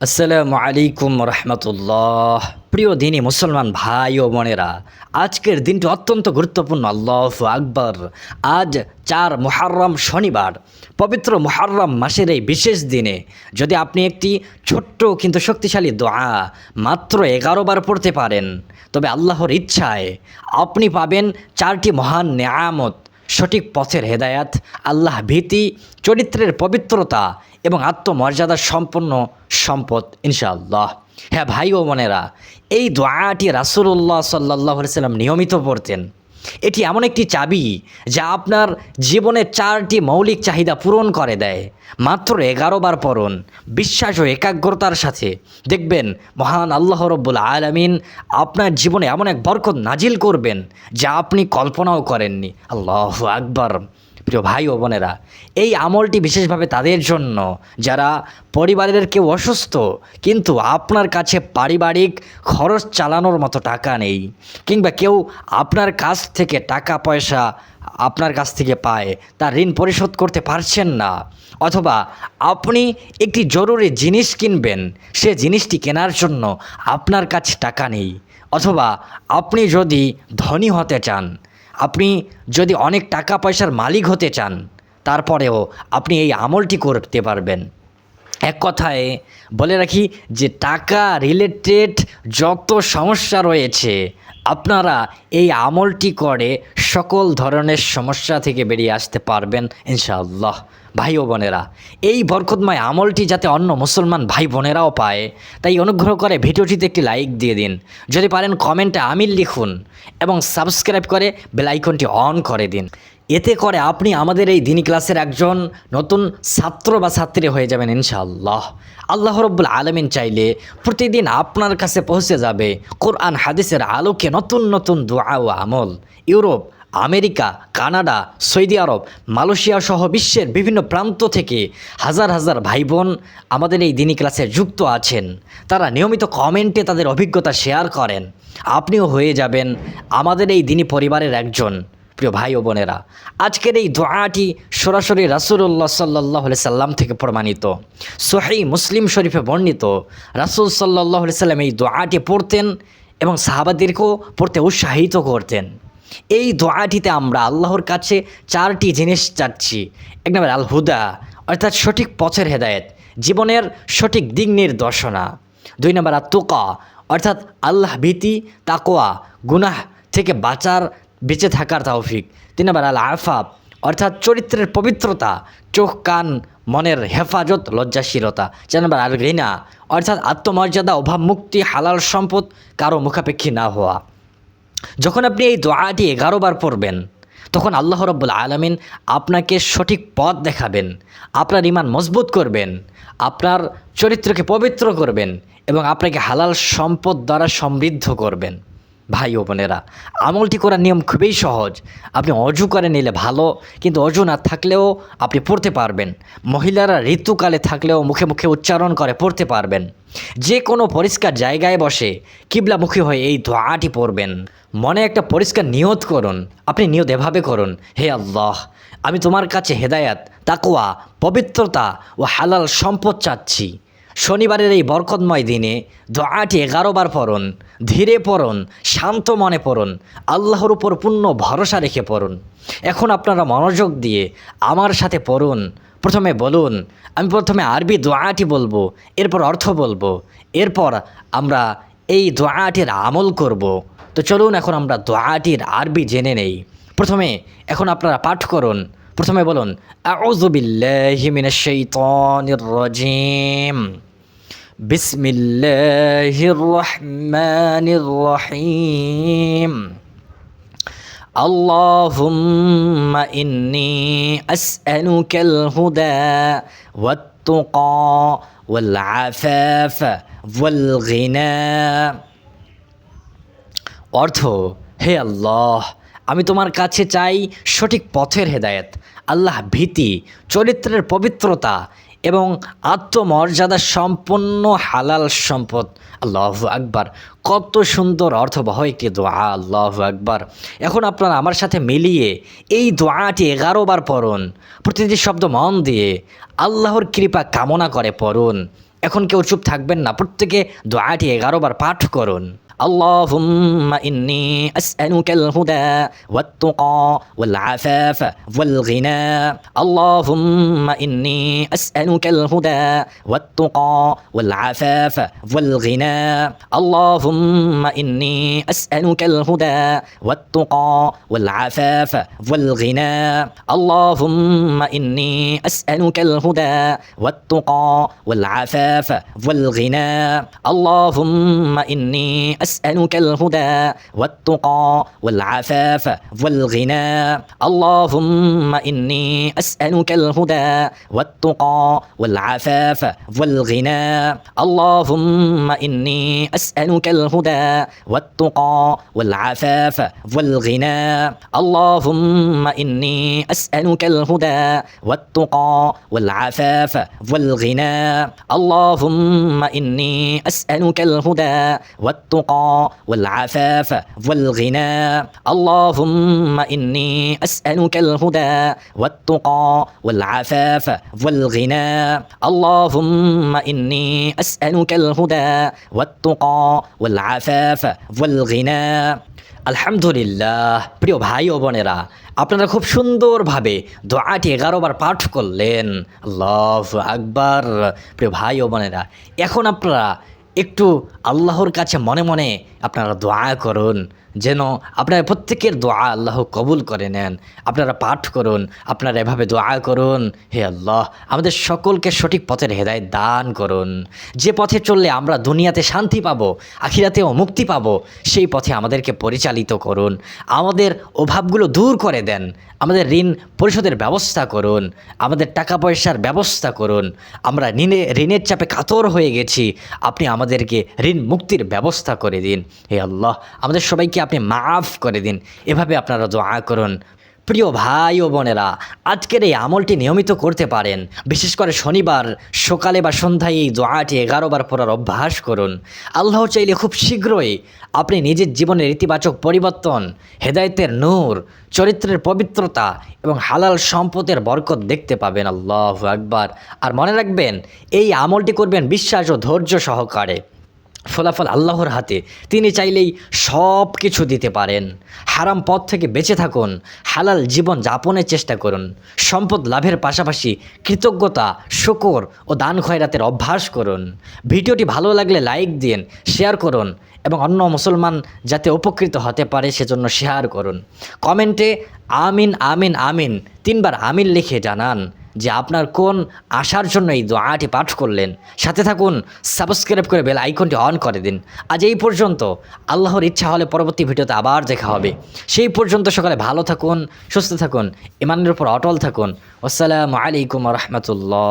আসসালামু আলাইকুম রহমতুল্লাহ। প্রিয় দিনী মুসলমান ভাই ও বোনেরা, আজকের দিনটি অত্যন্ত গুরুত্বপূর্ণ। আল্লাহু আকবার। আজ 4 মুহররম শনিবার। পবিত্র মুহররম মাসের এই বিশেষ দিনে যদি আপনি একটি ছোট্ট কিন্তু শক্তিশালী দোয়া মাত্র 11 বার পড়তে পারেন, তবে আল্লাহর ইচ্ছায় আপনি পাবেন 4টি মহান নেয়ামত: সঠিক পথের হেদায়াত, আল্লাহ ভীতি, চরিত্রের পবিত্রতা এবং আত্মমর্যাদা সম্পন্ন সম্পদ ইনশাআল্লাহ। হ্যাঁ ভাই ও বোনেরা, এই দোয়াটি রাসূলুল্লাহ সাল্লাল্লাহু আলাইহি সাল্লাম নিয়মিত পড়তেন। এটি এমন একটি চাবি যা আপনার জীবনের 4টি মৌলিক চাহিদা পূরণ করে দেয়। মাত্র 11 বার পড়ুন বিশ্বাস ও একাগ্রতার সাথে, দেখবেন মহান আল্লাহ রব্বুল আলামিন আপনার জীবনে এমন এক বরকত নাজিল করবেন যা আপনি কল্পনাও করেননি। আল্লাহু আকবার। প্রিয় ভাই ও বোনেরা, এই আমলটি বিশেষভাবে তাদের জন্য যারা পরিবারের কেউ অসুস্থ কিন্তু আপনার কাছে পারিবারিক খরচ চালানোর মতো টাকা নেই, কিংবা কেউ আপনার কাছ থেকে টাকা পয়সা আপনার কাছ থেকে পায়, তার ঋণ পরিশোধ করতে পারছেন না, অথবা আপনি একটি জরুরি জিনিস কিনবেন, সে জিনিসটি কেনার জন্য আপনার কাছে টাকা নেই, অথবা আপনি যদি ধনী হতে চান, আপনি যদি অনেক টাকা পয়সার মালিক হতে চান, তারপরেও আপনি এই আমলটি করতে পারবেন। এক কথায় বলে রাখি যে টাকা রিলেটেড যত সমস্যা রয়েছে, আপনারা এই আমলটি করে সকল ধরনের সমস্যা থেকে বেরিয়ে আসতে পারবেন ইনশাআল্লাহ। ভাই ও বোনেরা, এই বরকতময় আমলটি যাতে অন্য মুসলমান ভাই বোনেরাও পায়, তাই অনুগ্রহ করে ভিডিওটিতে একটি লাইক দিয়ে দিন, যদি পারেন কমেন্টে আমিন লিখুন এবং সাবস্ক্রাইব করে বেল আইকনটি অন করে দিন। এতে করে আপনি আমাদের এই দিনী ক্লাসের একজন নতুন ছাত্র বা ছাত্রী হয়ে যাবেন ইনশাআল্লাহ। আল্লাহ রব্বুল আলামিন চাইলে প্রতিদিন আপনার কাছে পৌঁছে যাবে কোরআন হাদিসের আলোকে নতুন নতুন দোয়া ও আমল। ইউরোপ, আমেরিকা, কানাডা, সৌদি আরব, মালয়েশিয়া সহ বিশ্বের বিভিন্ন প্রান্ত থেকে হাজার হাজার ভাই বোন আমাদের এই দিনী ক্লাসে যুক্ত আছেন। তারা নিয়মিত কমেন্টে তাদের অভিজ্ঞতা শেয়ার করেন। আপনিও হয়ে যাবেন আমাদের এই দিনী পরিবারের একজন। প্রিয় ভাই ও বোনেরা, আজকের এই দোয়াটি সরাসরি রাসূলুল্লাহ সাল্লাল্লাহু আলাইহি সাল্লাম থেকে প্রমাণিত। সহিহ মুসলিম শরীফে বর্ণিত, রাসূল সাল্লাল্লাহু আলাইহি সাল্লাম এই দোয়াটি পড়তেন এবং সাহাবাদেরকেও পড়তে উৎসাহিত করতেন। এই দোয়াটিতে আমরা আল্লাহর কাছে 4টি জিনিস চাচ্ছি। এক নম্বর আল হুদা, অর্থাৎ সঠিক পথের হেদায়েত, জীবনের সঠিক দিক নির্দেশনা। 2 নম্বর আত-তুকা, অর্থাৎ আল্লাহ ভীতি, তাকওয়া, গুনাহ থেকে বেঁচে থাকার তৌফিক। 3 নম্বর আল আফাফ, অর্থাৎ চরিত্রের পবিত্রতা, চোখ কান মনের হেফাজত, লজ্জাশীলতা। 4 নম্বর আল ঘৃণা, অর্থাৎ আত্মমর্যাদা, অভাব মুক্তি, হালাল সম্পদ, কারো মুখাপেক্ষী না হওয়া। যখন আপনি এই দোয়াটি 11 বার পড়বেন, তখন আল্লাহ রব্বুল আলামিন আপনাকে সঠিক পথ দেখাবেন, আপনার ঈমান মজবুত করবেন, আপনার চরিত্রকে পবিত্র করবেন এবং আপনাকে হালাল সম্পদ দ্বারা সমৃদ্ধ করবেন। ভাই ও বোনেরা, আমলটি করার নিয়ম খুবই সহজ। আপনি অজু করে নিলে ভালো, কিন্তু অজু না থাকলেও আপনি পড়তে পারবেন। মহিলারা ঋতুকালে থাকলেও মুখে মুখে উচ্চারণ করে পড়তে পারবেন। যে কোনো পরিষ্কার জায়গায় বসে কিবলামুখী হয়ে এই দোয়াটি পড়বেন। মনে একটা পরিষ্কার নিয়ত করুন। আপনি নিয়ত এভাবে করুন: হে আল্লাহ, আমি তোমার কাছে হেদায়াত, তাকওয়া, পবিত্রতা ও হালাল সম্পদ চাচ্ছি। শনিবারের এই বরকতময় দিনে দোয়াটি 11 বার পড়ুন। ধীরে পড়ুন, শান্ত মনে পড়ুন, আল্লাহর উপর পূর্ণ ভরসা রেখে পড়ুন। এখন আপনারা মনোযোগ দিয়ে আমার সাথে পড়ুন। প্রথমে বলুন, আমি প্রথমে আরবি দোয়াটি বলবো, এরপর অর্থ বলবো, এরপর আমরা এই দোয়াটির আমল করব। তো চলুন এখন আমরা দোয়াটির আরবি জেনে নেই। এখন আপনারা পাঠ করুন। প্রথমে বলুন, আউযু বিল্লাহি মিনাশ শাইতানির রাজিম, বিসমিল্লাহির রহমানির রহিম, আল্লাহুম্মা ইন্নী আসআলুকাল হুদা ওয়াত তুকা ওয়াল আফাফা ওয়াল গিনা। অর্থ: হে আল্লাহ, আমি তোমার কাছে চাই সঠিক পথের হেদায়েত, আল্লাহ ভীতি, চরিত্রের পবিত্রতা এবং আত্মমর্যাদা সম্পন্ন হালাল সম্পদ। আল্লাহু আকবার। কত সুন্দর অর্থবহ একটি দোয়া। আল্লাহু আকবার। এখন আপনারা আমার সাথে মিলিয়ে এই দোয়াটি 11 বার পড়ুন। প্রতিটি শব্দ মন দিয়ে আল্লাহর কৃপা কামনা করে পড়ুন। এখন কেউ চুপ থাকবেন না, প্রত্যেকে দোয়াটি 11 বার পাঠ করুন। اللهم إني أسألك الهدى والتقى والعفاف والغنى اللهم إني أسألك الهدى والتقى والعفاف والغنى اللهم إني أسألك الهدى والتقى والعفاف والغنى اللهم إني أسألك الهدى والتقى والعفاف والغنى اللهم إني أسألك الهدى والتقى والعفاف والغنى اللهم إني أسألك الهدى والتقى والعفاف والغنى اللهم إني أسألك الهدى والتقى والعفاف والغنى اللهم إني أسألك الهدى والتقى والعفاف والغنى اللهم إني أسألك الهدى والتقى والعفاف والغنى اللهم إني أسألك الهدى والتقى والعفاف والغنى اللهم إني أسألك الهدى والتقى والعفاف والغنى আলহামদুলিল্লাহ। প্রিয় ভাই ও বোনেরা, আপনারা খুব সুন্দরভাবে দোয়াটি 11 বার পাঠ করলেন। আল্লাহু আকবার। প্রিয় ভাই ও বোনেরা, এখন আপনারা একটু আল্লাহর কাছে মনে মনে আপনারা দোয়া করুন, যেন আপনারা প্রত্যেকের দোয়া আল্লাহ কবুল করে নেন। আপনারা পাঠ করুন, আপনারা এভাবে দোয়া করুন, হে আল্লাহ আমাদের সকলকে সঠিক পথের হেদায়েত দান করুন। যে পথে চললে আমরা দুনিয়াতে শান্তি পাবো, আখিরাতেও মুক্তি পাবো, সেই পথে আমাদেরকে পরিচালিত করুন। আমাদের অভাবগুলো দূর করে দেন, আমাদের ঋণ পরিশোধের ব্যবস্থা করুন, আমাদের টাকা পয়সার ব্যবস্থা করুন। আমরা ঋণের চাপে কাতর হয়ে গেছি, আপনি আমাদেরকে ঋণ মুক্তির ব্যবস্থা করে দিন। হে আল্লাহ আমাদের সবাইকে আপনি মাফ করে দিন। এভাবে আপনারা দোয়া করুন। প্রিয় ভাই ও বোনেরা, আজকের এই আমলটি নিয়মিত করতে পারেন। বিশেষ করে শনিবার সকালে বা সন্ধ্যায় এই দোয়াটি 11 বার পড়ার অভ্যাস করুন। আল্লাহ চাইলে খুব শীঘ্রই আপনি নিজের জীবনের ইতিবাচক পরিবর্তন, হেদায়েতের নূর, চরিত্রের পবিত্রতা এবং হালাল সম্পদের বরকত দেখতে পাবেন। আল্লাহু আকবার। আর মনে রাখবেন, এই আমলটি করবেন বিশ্বাস ও ধৈর্য সহকারে। ফলাফল আল্লাহর হাতে, তিনি চাইলেই সব কিছু দিতে পারেন। হারাম পথ থেকে বেঁচে থাকুন, হালাল জীবন যাপনের চেষ্টা করুন। সম্পদ লাভের পাশাপাশি কৃতজ্ঞতা, শুকর ও দান খয়রাতের অভ্যাস করুন। ভিডিওটি ভালো লাগলে লাইক দিন, শেয়ার করুন এবং অন্য মুসলমান যাতে উপকৃত হতে পারে সেজন্য শেয়ার করুন। কমেন্টে আমিন আমিন আমিন 3 বার আমিন লিখে জানান যে আপনার কোন আশার জন্য এই দোয়াটি পাঠ করলেন। সাথে থাকুন, সাবস্ক্রাইব করে বেল আইকনটি অন করে দিন। আজ এই পর্যন্ত, আল্লাহর ইচ্ছা হলে পরবর্তী ভিডিওতে আবার দেখা হবে। সেই পর্যন্ত সকালে ভালো থাকুন, সুস্থ থাকুন, ইমানের উপর অটল থাকুন। আসসালামু আলাইকুম ওয়া রাহমাতুল্লাহ।